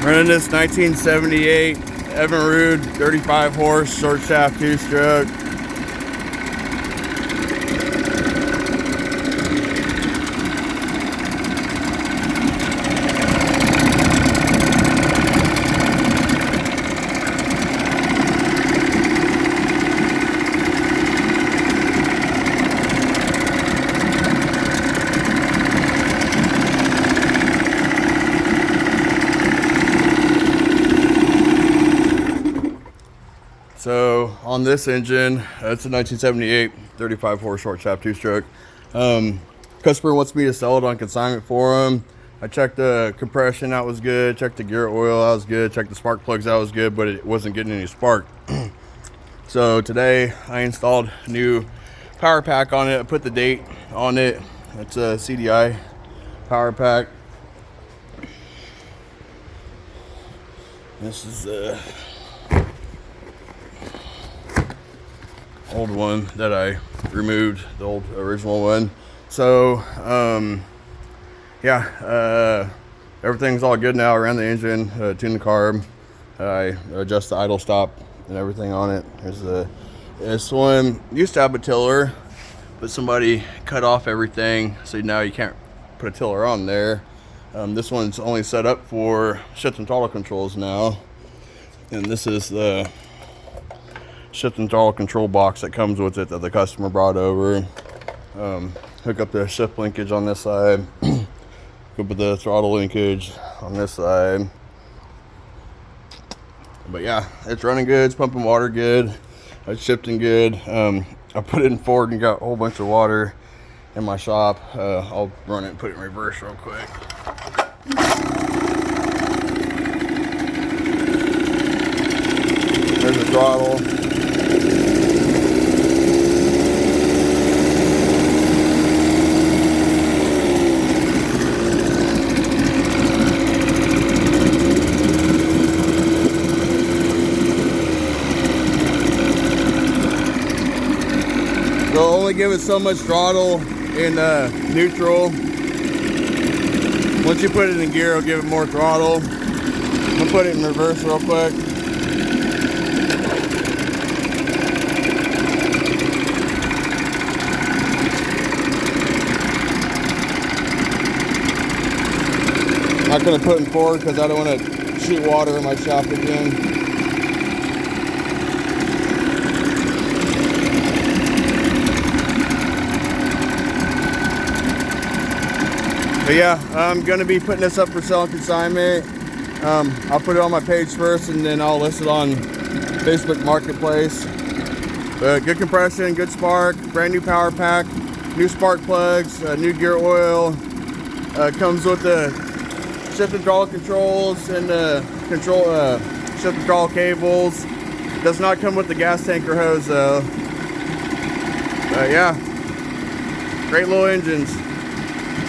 Running this 1978 Evinrude 35 horse short shaft 2-stroke. So on this engine, it's a 1978 35 horse short shaft 2-stroke. Customer wants me to sell it on consignment for him. I checked the compression, that was good. Checked the gear oil, that was good. Checked the spark plugs, that was good, but it wasn't getting any spark. So today I installed a new power pack on it. I put the date on it. It's a CDI power pack. This is the old one that I removed, the old original one. So everything's all good now around the engine. Tune the carb, I adjust the idle stop and everything on it. This one used to have a tiller, but somebody cut off everything, so now you can't put a tiller on there. This one's only set up for shift and throttle controls now, and this is the shift and throttle control box that comes with it that the customer brought over. Hook up the shift linkage on this side, hook up with the throttle linkage on this side. But yeah, it's running good, it's pumping water good, it's shifting good. I put it in forward and got a whole bunch of water in my shop. I'll run it and put it in reverse real quick. There's the throttle. They'll only give it so much throttle in neutral. Once you put it in gear, it'll give it more throttle. I'm gonna put it in reverse real quick. I'm not gonna put it in forward because I don't want to shoot water in my shop again. But yeah, I'm gonna be putting this up for sale and consignment. I'll put it on my page first, and then I'll list it on Facebook Marketplace. Good compression, good spark, brand new power pack, new spark plugs, new gear oil. Comes with the shift and throttle controls and the shift and throttle cables. Does not come with the gas tank or hose though. But yeah, great little engines.